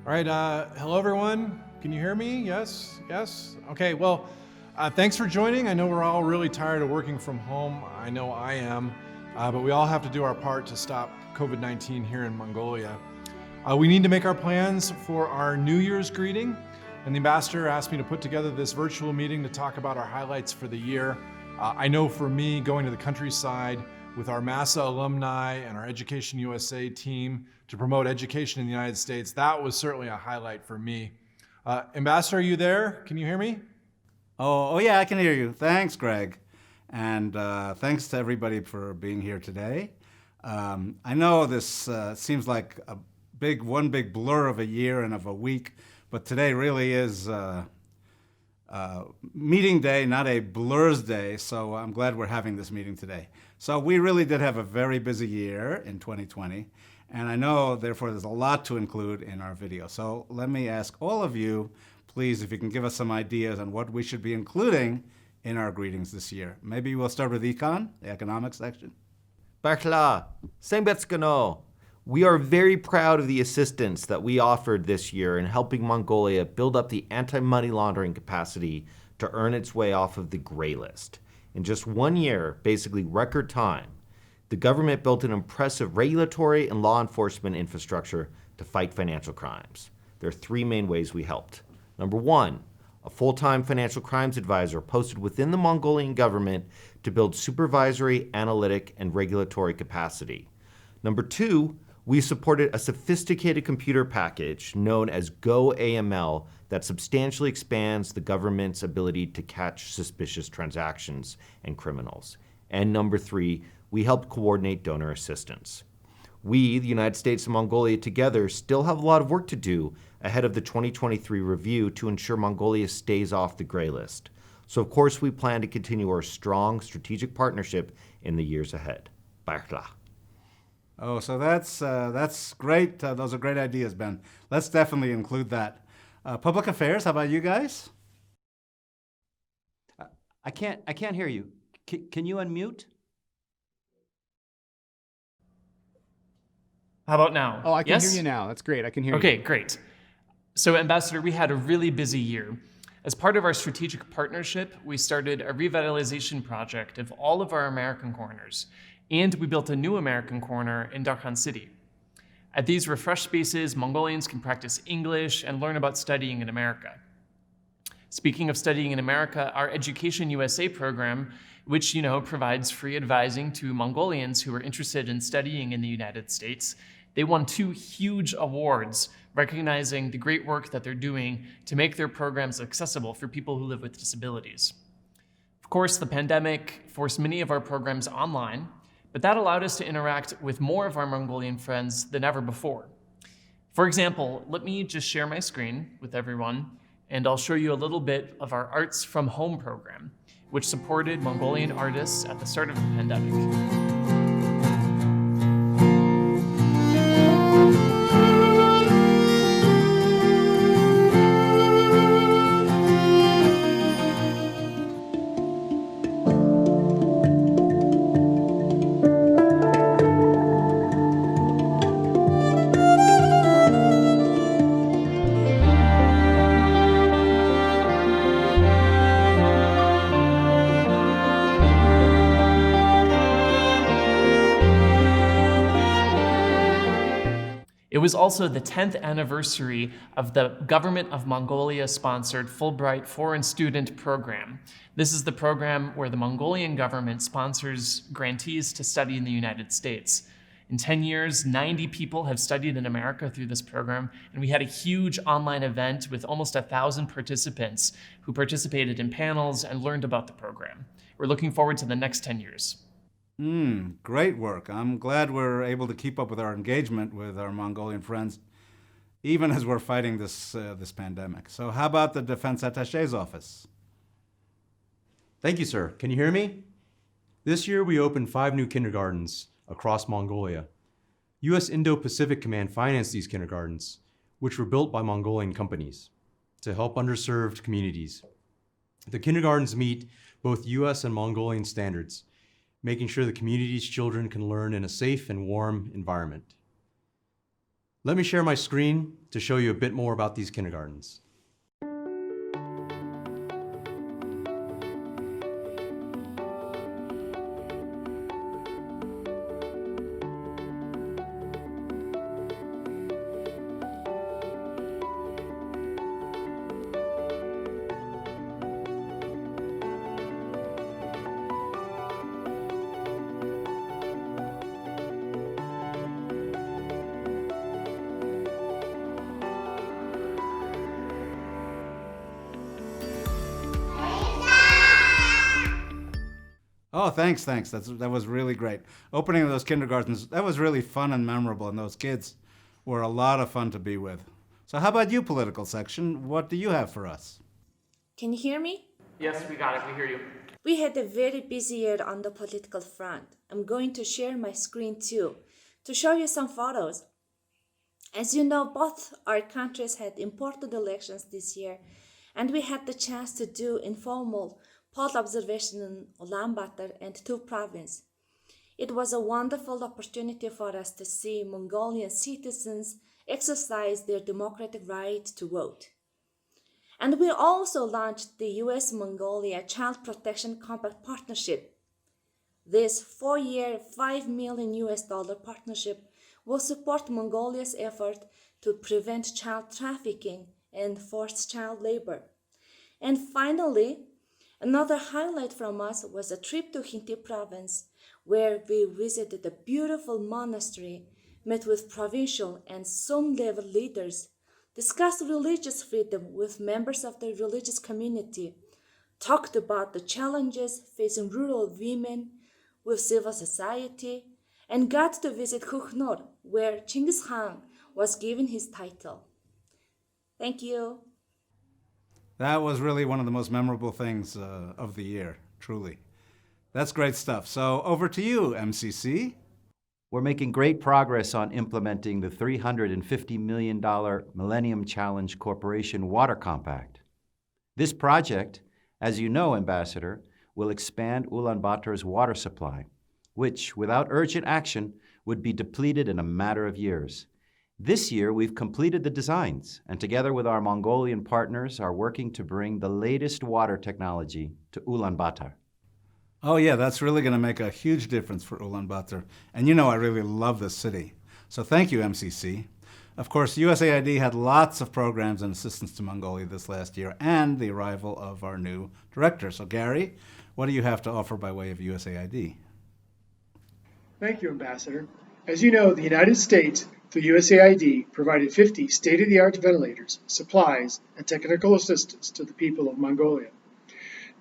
All right, hello everyone. Can you hear me? Yes, yes? Okay, well, thanks for joining. I know we're all really tired of working from home. I know I am, but we all have to do our part to stop COVID-19 here in Mongolia. We need to make our plans for our New Year's greeting, and the ambassador asked me to put together this virtual meeting to talk about our highlights for the year. I know for me, going to the countryside with our MASA alumni and our Education USA team to promote education in the United States, that was certainly a highlight for me. Ambassador, are you there? Can you hear me? Oh yeah, I can hear you. Thanks, Greg. And thanks to everybody for being here today. I know this seems like one big blur of a year and of a week, but today really is meeting day, not a blurs day, so I'm glad we're having this meeting today. So we really did have a very busy year in 2020, and I know, therefore, there's a lot to include in our video. So let me ask all of you, please, if you can give us some ideas on what we should be including in our greetings this year. Maybe we'll start with econ, the economics section. Баярлаа. Сайн байцгаана. We are very proud of the assistance that we offered this year in helping Mongolia build up the anti-money laundering capacity to earn its way off of the gray list. In just 1 year, basically record time, the government built an impressive regulatory and law enforcement infrastructure to fight financial crimes. There are three main ways we helped. Number one, a full-time financial crimes advisor posted within the Mongolian government to build supervisory, analytic, and regulatory capacity. Number two, we supported a sophisticated computer package known as Go-AML that substantially expands the government's ability to catch suspicious transactions and criminals. And number three, we helped coordinate donor assistance. We, the United States and Mongolia together, still have a lot of work to do ahead of the 2023 review to ensure Mongolia stays off the gray list. So of course we plan to continue our strong strategic partnership in the years ahead. Баярлаа. Oh, so that's great. Those are great ideas, Ben. Let's definitely include that. Public affairs, how about you guys? I can't hear you. Can you unmute? How about now? Oh, I can Yes? hear you now. That's great. I can hear you. Okay, great. So, Ambassador, we had a really busy year. As part of our strategic partnership, we started a revitalization project of all of our American corners, and we built a new American corner in Darkhan City. At these refreshed spaces, Mongolians can practice English and learn about studying in America. Speaking of studying in America, our Education USA program, which provides free advising to Mongolians who are interested in studying in the United States, they won 2 huge awards recognizing the great work that they're doing to make their programs accessible for people who live with disabilities. Of course, the pandemic forced many of our programs online, but that allowed us to interact with more of our Mongolian friends than ever before. For example, let me just share my screen with everyone, and I'll show you a little bit of our Arts from Home program, which supported Mongolian artists at the start of the pandemic. It was also the 10th anniversary of the Government of Mongolia-sponsored Fulbright Foreign Student Program. This is the program where the Mongolian government sponsors grantees to study in the United States. In 10 years, 90 people have studied in America through this program, and we had a huge online event with almost 1,000 participants who participated in panels and learned about the program. We're looking forward to the next 10 years. Great work. I'm glad we're able to keep up with our engagement with our Mongolian friends, even as we're fighting this pandemic. So how about the Defense Attaché's office? Thank you, sir. Can you hear me? This year, we opened 5 new kindergartens across Mongolia. U.S. Indo-Pacific Command financed these kindergartens, which were built by Mongolian companies to help underserved communities. The kindergartens meet both U.S. and Mongolian standards, making sure the community's children can learn in a safe and warm environment. Let me share my screen to show you a bit more about these kindergartens. Oh, thanks. That was really great. Opening of those kindergartens, that was really fun and memorable, and those kids were a lot of fun to be with. So how about you, political section? What do you have for us? Can you hear me? Yes, we got it. We hear you. We had a very busy year on the political front. I'm going to share my screen too, to show you some photos. As you know, both our countries had important elections this year, and we had the chance to do informal poll observation in Ulaanbaatar and two provinces. It was a wonderful opportunity for us to see Mongolian citizens exercise their democratic right to vote. And we also launched the US-Mongolia Child Protection Compact Partnership. This 4-year, $5 million partnership will support Mongolia's effort to prevent child trafficking and forced child labor. And finally, another highlight from us was a trip to Hindi province, where we visited a beautiful monastery, met with provincial and zone-level leaders, discussed religious freedom with members of the religious community, talked about the challenges facing rural women with civil society, and got to visit Kukhnor, where Chinggis Khan was given his title. Thank you. That was really one of the most memorable things of the year, truly. That's great stuff. So over to you, MCC. We're making great progress on implementing the $350 million Millennium Challenge Corporation Water Compact. This project, as you know, Ambassador, will expand Ulaanbaatar's water supply, which, without urgent action, would be depleted in a matter of years. This year, we've completed the designs, and together with our Mongolian partners, are working to bring the latest water technology to Ulaanbaatar. Oh yeah, that's really going to make a huge difference for Ulaanbaatar. And you know I really love this city. So thank you, MCC. Of course, USAID had lots of programs and assistance to Mongolia this last year, and the arrival of our new director. So Gary, what do you have to offer by way of USAID? Thank you, Ambassador. As you know, the United States, through USAID, provided 50 state-of-the-art ventilators, supplies, and technical assistance to the people of Mongolia.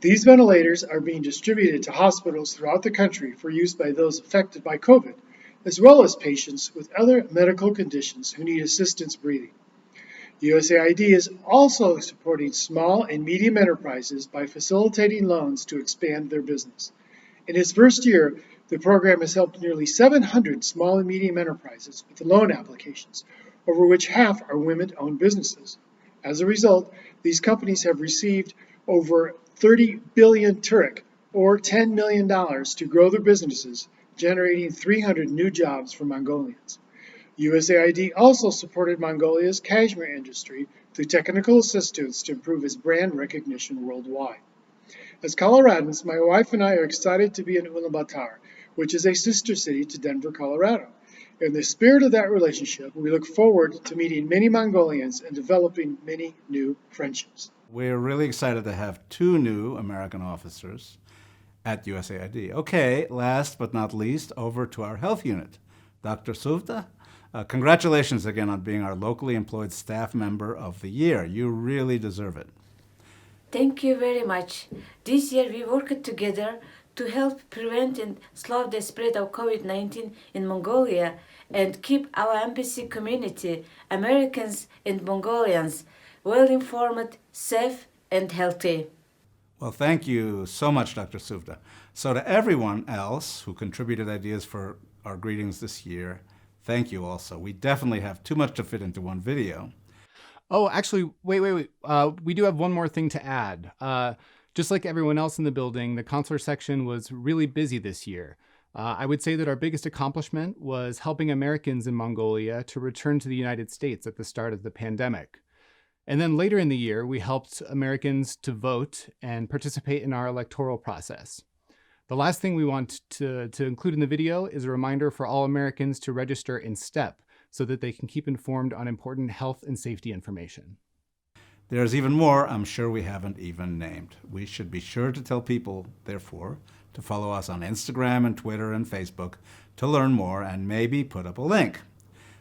These ventilators are being distributed to hospitals throughout the country for use by those affected by COVID, as well as patients with other medical conditions who need assistance breathing. USAID is also supporting small and medium enterprises by facilitating loans to expand their business. In its first year, the program has helped nearly 700 small and medium enterprises with loan applications, over which half are women-owned businesses. As a result, these companies have received over 30 billion Turek, or $10 million, to grow their businesses, generating 300 new jobs for Mongolians. USAID also supported Mongolia's cashmere industry through technical assistance to improve its brand recognition worldwide. As Coloradans, my wife and I are excited to be in Ulaanbaatar, which is a sister city to Denver, Colorado. In the spirit of that relationship, we look forward to meeting many Mongolians and developing many new friendships. We're really excited to have 2 new American officers at USAID. Okay, last but not least, over to our health unit. Dr. Suvda, congratulations again on being our locally employed staff member of the year. You really deserve it. Thank you very much. This year we worked together to help prevent and slow the spread of COVID-19 in Mongolia and keep our embassy community, Americans and Mongolians, well-informed, safe, and healthy. Well, thank you so much, Dr. Suvda. So to everyone else who contributed ideas for our greetings this year, thank you also. We definitely have too much to fit into one video. Oh, actually, wait. We do have one more thing to add. Just like everyone else in the building, the consular section was really busy this year. I would say that our biggest accomplishment was helping Americans in Mongolia to return to the United States at the start of the pandemic. And then later in the year, we helped Americans to vote and participate in our electoral process. The last thing we want to include in the video is a reminder for all Americans to register in STEP so that they can keep informed on important health and safety information. There's even more I'm sure we haven't even named. We should be sure to tell people, therefore, to follow us on Instagram and Twitter and Facebook to learn more and maybe put up a link.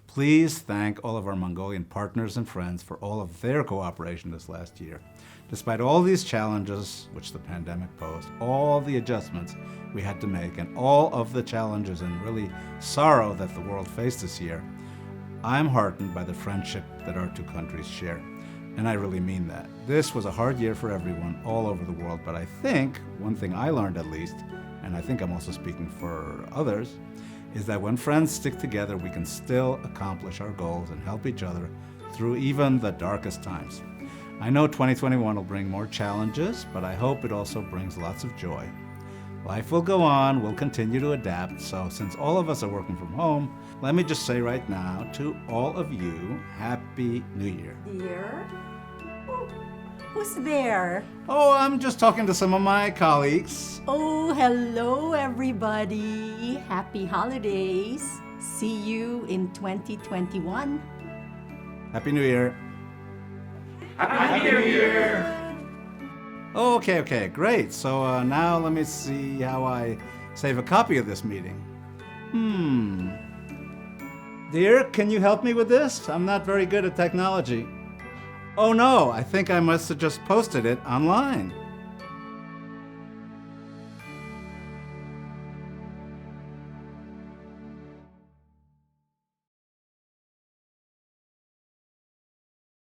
Please thank all of our Mongolian partners and friends for all of their cooperation this last year. Despite all these challenges which the pandemic posed, all the adjustments we had to make, and all of the challenges and really sorrow that the world faced this year, I'm heartened by the friendship that our two countries share. And I really mean that. This was a hard year for everyone all over the world, but I think one thing I learned at least, and I think I'm also speaking for others, is that when friends stick together, we can still accomplish our goals and help each other through even the darkest times. I know 2021 will bring more challenges, but I hope it also brings lots of joy. Life will go on, we'll continue to adapt, so since all of us are working from home, let me just say right now to all of you, Happy New Year. Dear? Who's there? Oh, I'm just talking to some of my colleagues. Oh, hello everybody. Happy holidays. See you in 2021. Happy New Year. Happy New Year! Okay, great. So now let me see how I save a copy of this meeting. Dear, can you help me with this? I'm not very good at technology. Oh no, I think I must have just posted it online.